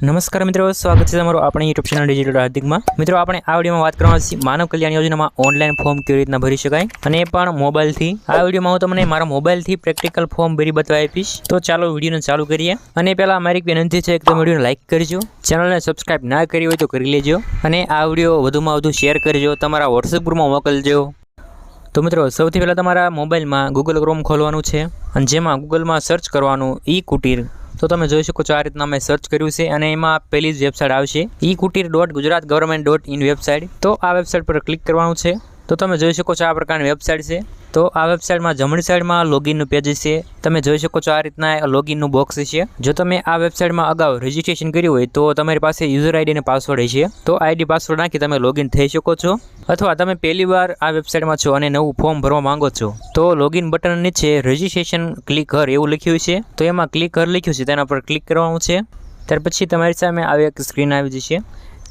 નમસ્કાર મિત્રો, સ્વાગત છે તમારું આપણી યુટ્યુબ ચેનલ ડિજિટલ હાર્દિકમાં। મિત્રો, આપણે આ વિડીયોમાં વાત કરવાના છે માનવ કલ્યાણ યોજનામાં ઓનલાઈન ફોર્મ કેવી રીતના ભરી શકાય અને એ પણ મોબાઈલથી। આ વિડીયોમાં હું તમને મારા મોબાઈલથી પ્રેક્ટિકલ ફોર્મ ભરી બતાવી આપીશ। તો ચાલો વિડીયોને ચાલુ કરીએ। અને પહેલાં મારી વિનંતી છે કે તમે વિડીયોને લાઇક કરજો, ચેનલને સબસ્ક્રાઇબ ના કરી હોય તો કરી લેજો અને આ વિડીયો વધુમાં વધુ શેર કરજો, તમારા વોટ્સએપ ગ્રુપમાં મોકલજો। તો મિત્રો, સૌથી પહેલાં તમારા મોબાઈલમાં ગૂગલ ક્રોમ ખોલવાનું છે અને જેમાં ગૂગલમાં સર્ચ કરવાનું ઈ-કુટીર। તો તમે જોઈ શકો છો આ રીતના મેં સર્ચ કર્યું છે અને એમાં પહેલી જ વેબસાઇટ આવશે ekutir.gujaratgovernment.in વેબસાઇટ। તો આ વેબસાઇટ પર ક્લિક કરવાનું છે। તો તમે જોઈ શકો છો આ પ્રકારની વેબસાઇટ છે। તો આ વેબસાઇટમાં જમણી સાઈડમાં લોગિનનું પેજ છે, તમે જોઈ શકો છો આ રીતના લોગિનનું બોક્સ છે। જો તમે આ વેબસાઇટમાં અગાઉ રજિસ્ટ્રેશન કર્યું હોય તો તમારી પાસે યુઝર આઈડી અને પાસવર્ડ હશે, તો આઈડી પાસવર્ડ નાખી તમે લોગિન થઈ શકો છો। અથવા તમે પહેલી વાર આ વેબસાઇટમાં છો અને નવું ફોર્મ ભરવા માંગો છો તો લોગિન બટન નીચે રજિસ્ટ્રેશન ક્લિક કર એવું લખ્યું છે, તો એમાં ક્લિક કર લખ્યું છે તેના પર ક્લિક કરવાનું છે। ત્યાર પછી તમારી સામે આવી એક સ્ક્રીન આવી જશે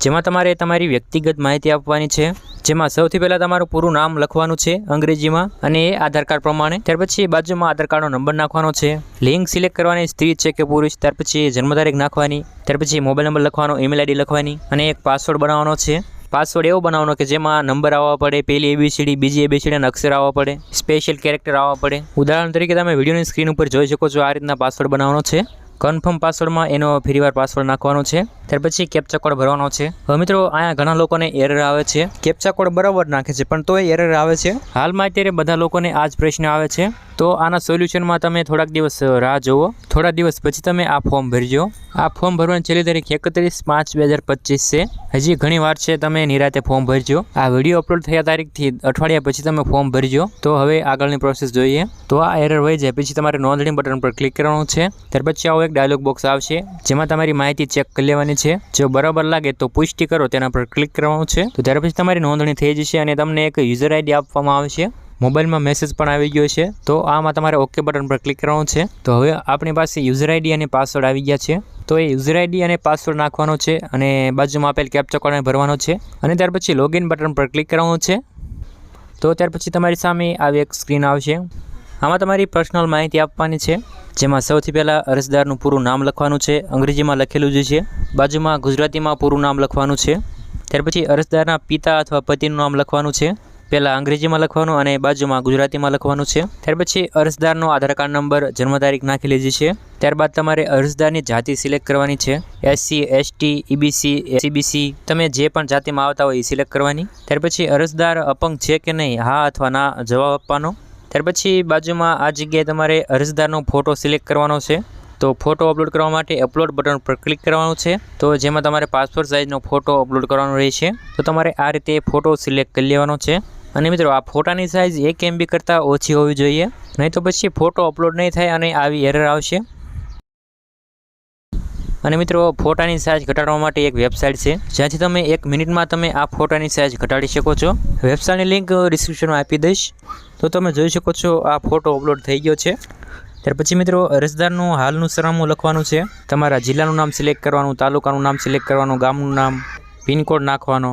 જેમાં તમારે તમારી વ્યક્તિગત માહિતી આપવાની છે, જેમાં સૌથી પહેલાં તમારું પૂરું નામ લખવાનું છે અંગ્રેજીમાં અને એ આધાર કાર્ડ પ્રમાણે। ત્યાર પછી બાજુમાં આધાર કાર્ડનો નંબર નાખવાનો છે, લિંગ સિલેક્ટ કરવાની સ્ત્રી છે કે પુરુષ, ત્યાર પછી જન્મ તારીખ નાખવાની, ત્યાર પછી મોબાઈલ નંબર લખવાનો, ઈમેલ આઈડી લખવાની અને એક પાસવર્ડ બનાવવાનો છે। પાસવર્ડ એવો બનાવવાનો કે જેમાં નંબર આવવા પડે, પહેલી ABCD, બીજી ABCD અને અક્ષર આવવા પડે, સ્પેશિયલ કેરેક્ટર આવવા પડે। ઉદાહરણ તરીકે તમે વિડીયોની સ્ક્રીન ઉપર જોઈ શકો છો આ રીતના પાસવર્ડ બનાવવાનો છે। કન્ફર્મ પાસવર્ડમાં એનો ફરીવાર પાસવર્ડ નાખવાનો છે, ત્યાર પછી કેપ્ચા કોડ ભરવાનો છે। હવે મિત્રો, અહીંયા ઘણા લોકોને એરર આવે છે, કેપ્ચા કોડ બરાબર નાખે છે પણ તોય એરર આવે છે। હાલમાં અત્યારે બધા લોકોને આ જ પ્રશ્ન આવે છે, તો આના સોલ્યુશનમાં તમે થોડાક દિવસ રાહ જુઓ, થોડા દિવસ પછી તમે આ ફોર્મ ભરજો। આ ફોર્મ ભરવાની છેલ્લી તારીખ 31/5/2025 છે, હજી ઘણી વાર છે, તમે નિરાતે ફોર્મ ભરજો। આ વિડીયો અપલોડ થયા તારીખથી અઠવાડિયા પછી તમે ફોર્મ ભરજો। તો હવે આગળની પ્રોસેસ જોઈએ। તો આ એરર વહી જાય પછી તમારે નોંધણી બટન પર ક્લિક કરવાનું છે, ત્યાર પછી આવો એક ડાયલોગ બોક્સ આવશે જેમાં તમારી માહિતી ચેક કરી લેવાની છે, જો બરાબર લાગે તો પુષ્ટિ કરો તેના પર ક્લિક કરવાનું છે। તો ત્યાર પછી તમારી નોંધણી થઈ જશે અને તમને એક યુઝર આઈડી આપવામાં આવશે, મોબાઈલમાં મેસેજ પણ આવી ગયો છે, તો આમાં તમારે ઓકે બટન પર ક્લિક કરવાનું છે। તો હવે આપણી પાસે યુઝર આઈડી અને પાસવર્ડ આવી ગયા છે, તો એ યુઝર આઈડી અને પાસવર્ડ નાખવાનો છે અને બાજુમાં આપેલ કેપ્ચા કોડ ભરવાનો છે અને ત્યાર પછી લોગિન બટન પર ક્લિક કરવાનું છે। તો ત્યાર પછી તમારી સામે આવી એક સ્ક્રીન આવશે, આમાં તમારી પર્સનલ માહિતી આપવાની છે, જેમાં સૌથી પહેલાં અરજદારનું પૂરું નામ લખવાનું છે, અંગ્રેજીમાં લખેલું જ છે, બાજુમાં ગુજરાતીમાં પૂરું નામ લખવાનું છે, ત્યાર પછી અરજદારના પિતા અથવા પતિનું નામ લખવાનું છે, પહેલાં અંગ્રેજીમાં લખવાનું અને બાજુમાં ગુજરાતીમાં લખવાનું છે, ત્યાર પછી અરજદારનો આધાર કાર્ડ નંબર, જન્મ તારીખ નાખી લીધી છે, ત્યારબાદ તમારે અરજદારની જાતિ સિલેક્ટ કરવાની છે, SC, ST, EBC, CBC, તમે જે પણ જાતિમાં આવતા હોય એ સિલેક્ટ કરવાની। ત્યાર પછી અરજદાર અપંગ છે કે નહીં, હા અથવા ના જવાબ આપવાનો। ત્યાર પછી બાજુમાં આ જગ્યાએ તમારે અરજદારનો ફોટો સિલેક્ટ કરવાનો છે, તો ફોટો અપલોડ કરવા માટે અપલોડ બટન પર ક્લિક કરવાનું છે, તો જેમાં તમારે પાસપોર્ટ સાઇઝનો ફોટો અપલોડ કરવાનો રહેશે, તો તમારે આ રીતે ફોટો સિલેક્ટ કરી લેવાનો છે। અને મિત્રો, આ ફોટાની સાઇઝ 1 MB કરતાં ઓછી હોવી જોઈએ, નહીં તો પછી ફોટો અપલોડ નહીં થાય અને આવી એરર આવશે। અને મિત્રો, ફોટાની સાઇઝ ઘટાડવા માટે એક વેબસાઇટ છે જ્યાંથી તમે 1 મિનિટમાં તમે આ ફોટાની સાઇઝ ઘટાડી શકો છો, વેબસાઇટની લિંક ડિસ્ક્રિપ્શનમાં આપી દઈશ। તો તમે જોઈ શકો છો આ ફોટો અપલોડ થઈ ગયો છે। ત્યાર પછી મિત્રો, અરજદારનું હાલનું સરનામું લખવાનું છે, તમારા જિલ્લાનું નામ સિલેક્ટ કરવાનું, તાલુકાનું નામ સિલેક્ટ કરવાનું, ગામનું નામ, પિનકોડ નાખવાનો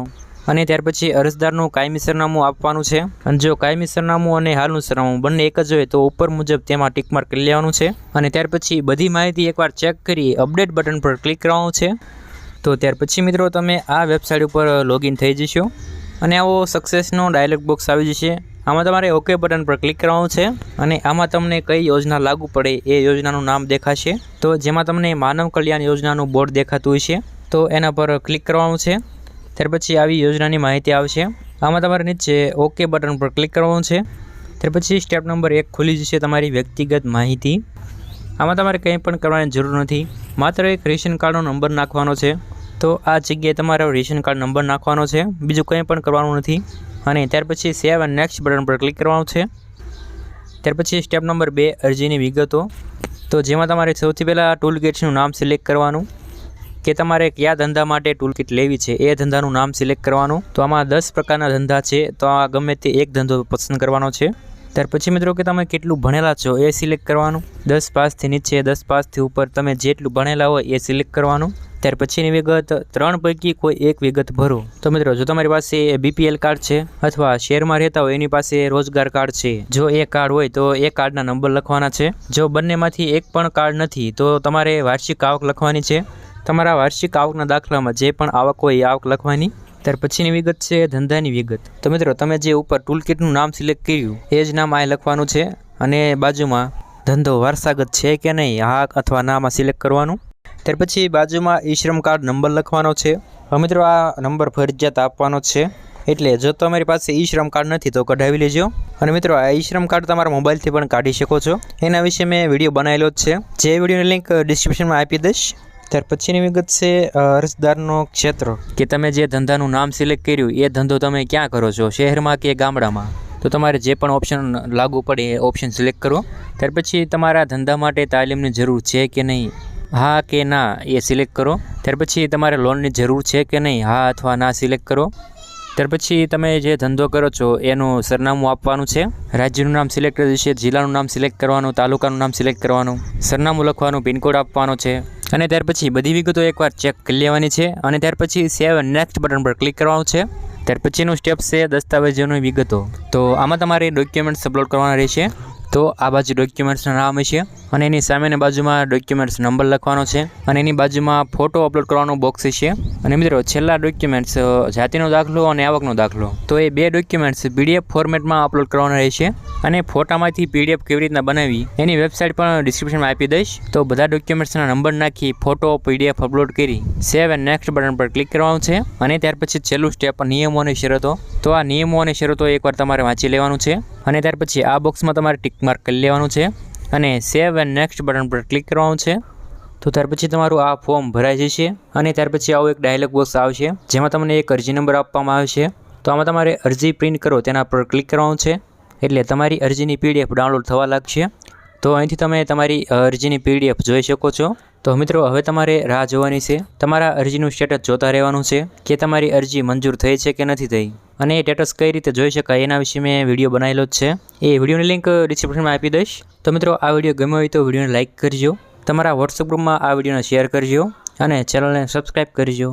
અને ત્યાર પછી અરજદારનું કાયમી સરનામું આપવાનું છે, અને જો કાયમી સરનામું અને હાલનું સરનામું બંને એક જ હોય તો ઉપર મુજબ તેમાં ટિક માર્ક કરી લેવાનું છે અને ત્યાર પછી બધી માહિતી એકવાર ચેક કરી અપડેટ બટન પર ક્લિક કરવાનું છે। તો ત્યાર પછી મિત્રો, તમે આ વેબસાઇટ ઉપર લોગિન થઈ જશો અને આવો સક્સેસનો ડાયલોગ બોક્સ આવી જશે, આમાં તમારે ઓકે બટન પર ક્લિક કરવાનું છે અને આમાં તમને કઈ યોજના લાગુ પડે એ યોજનાનું નામ દેખાશે, તો જેમાં તમને માનવ કલ્યાણ યોજનાનું બોર્ડ દેખાતું હોય છે, તો એના પર ક્લિક કરવાનું છે। ત્યાર પછી આવી યોજનાની માહિતી આવશે, આમાં તમારે નીચે ઓકે બટન પર ક્લિક કરવાનું છે, ત્યાર પછી સ્ટેપ નંબર 1 ખુલી જશે, તમારી વ્યક્તિગત માહિતી। આમાં તમારે કંઈ પણ કરવાની જરૂર નથી, માત્ર એક રેશન કાર્ડનો નંબર નાખવાનો છે, તો આ જગ્યાએ તમારો રેશન કાર્ડ નંબર નાખવાનો છે, બીજું કંઈ પણ કરવાનું નથી। અને ત્યાર પછી સેવ એન્ડ નેક્સ્ટ બટન પર ક્લિક કરવાનું છે। ત્યાર પછી સ્ટેપ નંબર 2 અરજીની વિગતો, તો જેમાં તમારે સૌથી પહેલાં ટૂલ કિટ્સનું નામ સિલેક્ટ કરવાનું કે તમારે કયા ધંધા માટે ટૂલ કિટ લેવી છે એ ધંધાનું નામ સિલેક્ટ કરવાનું। તો આમાં 10 પ્રકારના ધંધા છે, તો આ ગમે તે એક ધંધો પસંદ કરવાનો છે। ત્યાર પછી મિત્રો, કે તમે કેટલું ભણેલા છો એ સિલેક્ટ કરવાનું, 10 પાસથી નીચે, 10 પાસથી ઉપર, તમે જેટલું ભણેલા હોય એ સિલેક્ટ કરવાનું। ત્યાર પછીની વિગત 3 પૈકી કોઈ એક વિગત ભરો, તો મિત્રો જો તમારી પાસે BPL કાર્ડ છે અથવા શહેરમાં રહેતા હોય એની પાસે રોજગાર કાર્ડ છે, જો એ કાર્ડ હોય તો એ કાર્ડના નંબર લખવાના છે, જો બંનેમાંથી એક પણ કાર્ડ નથી તો તમારે વાર્ષિક આવક લખવાની છે, તમારા વાર્ષિક આવકના દાખલામાં જે પણ આવક હોય એ આવક લખવાની. ત્યાર પછીની વિગત છે ધંધાની વિગત. તો મિત્રો તમે જે ઉપર ટૂલકીટનું નામ સિલેક્ટ કર્યું એ જ નામ અહીં લખવાનું છે અને બાજુમાં ધંધો વારસાગત છે કે નહીં હા અથવા નામાં સિલેક્ટ કરવાનું. ત્યાર પછી બાજુમાં ઈ શ્રમ કાર્ડ નંબર લખવાનો છે. હવે મિત્રો આ નંબર ફરજિયાત આપવાનો છે, એટલે જો તમારી પાસે ઈ શ્રમ કાર્ડ નથી તો કઢાવી લેજો. અને મિત્રો આ ઈ શ્રમ કાર્ડ તમારા મોબાઈલથી પણ કાઢી શકો છો. એના વિશે મેં વિડીયો બનાવેલો જ છે, જે વિડીયોની લિંક ડિસ્ક્રિપ્શનમાં આપી દઈશ. ત્યાર પછીની વિગત છે અરજદારનો ક્ષેત્ર, કે તમે જે ધંધાનું નામ સિલેક્ટ કર્યું એ ધંધો તમે ક્યાં કરો છો, શહેરમાં કે ગામડામાં. તો તમારે જે પણ ઓપ્શન લાગુ પડે એ ઓપ્શન સિલેક્ટ કરો. ત્યાર પછી તમારા ધંધા માટે તાલીમની જરૂર છે કે નહીં હા કે ના એ સિલેક્ટ કરો. ત્યાર પછી તમારે લોનની જરૂર છે કે નહીં હા અથવા ના સિલેક્ટ કરો. ત્યાર પછી તમે જે ધંધો કરો છો એનું સરનામું આપવાનું છે. રાજ્યનું નામ સિલેક્ટ છે, જિલ્લાનું નામ સિલેક્ટ કરવાનું, તાલુકાનું નામ સિલેક્ટ કરવાનું, સરનામું લખવાનું, પિનકોડ આપવાનો છે. અને ત્યાર પછી બધી વિગતો એકવાર ચેક કરી લેવાની છે. અને ત્યાર પછી સેવ નેક્સ્ટ બટન પર ક્લિક કરવાનું છે. ત્યાર પછીનું સ્ટેપ છે દસ્તાવેજોની વિગતો. તો આમાં તમારે ડોક્યુમેન્ટ્સ અપલોડ કરવાના રહેશે. તો આ બાજુ ડોક્યુમેન્ટ્સનું નામ હશે અને એની સામેની બાજુમાં ડોક્યુમેન્ટ્સ નંબર લખવાનો છે અને એની બાજુમાં ફોટો અપલોડ કરવાનો બોક્સ છે. અને મિત્રો છેલ્લા ડોક્યુમેન્ટ્સ જાતિનો દાખલો અને આવકનો દાખલો. તો એ બે ડોક્યુમેન્ટ્સ PDF ફોર્મેટમાં અપલોડ કરવાના રહેશે. અને ફોટામાંથી PDF કેવી રીતના બનાવી એની વેબસાઇટ પણ ડિસ્ક્રિપ્શનમાં આપી દઈશ. તો બધા ડોક્યુમેન્ટ્સના નંબર નાખી ફોટો PDF અપલોડ કરી સેવ એન્ડ નેક્સ્ટ બટન પર ક્લિક કરવાનું છે. અને ત્યાર પછી છેલ્લું સ્ટેપ નિયમો અને શરતો. તો આ નિયમો અને શરતો એકવાર તમારે વાંચી લેવાનું છે. અને ત્યાર પછી આ બોક્સમાં તમારે ટિક માર્ક કરી લેવાનું છે અને સેવ એન્ડ નેક્સ્ટ બટન પર ક્લિક કરવાનું છે. તો ત્યાર પછી તમારું આ ફોર્મ ભરાઈ જશે અને ત્યાર પછી આવું એક ડાયલોગ બોક્સ આવશે જેમાં તમને એક અરજી નંબર આપવામાં આવશે. તો આમાં તમારે અરજી પ્રિન્ટ કરો તેના પર ક્લિક કરવાનું છે, એટલે તમારી અરજીની PDF ડાઉનલોડ થવા લાગશે. તો અહીંથી તમે તમારી અરજીની PDF જોઈ શકો છો. તો મિત્રો હવે તમારે રાહ જોવાની છે, તમારા અરજીનું સ્ટેટસ જોતા રહેવાનું છે કે તમારી અરજી મંજૂર થઈ છે કે નથી થઈ. અને એ સ્ટેટસ કઈ રીતે જોઈ શકાય એના વિશે મેં વિડીયો બનાવેલો જ છે, એ વિડીયોની લિંક ડિસ્ક્રિપ્શનમાં આપી દઈશ. તો મિત્રો આ વિડીયો ગમ્યો હોય તો વિડીયોને લાઇક કરજો, તમારા WhatsApp ગ્રુપમાં આ વિડીયોને શેર કરજો અને ચેનલને સબસ્ક્રાઈબ કરજો.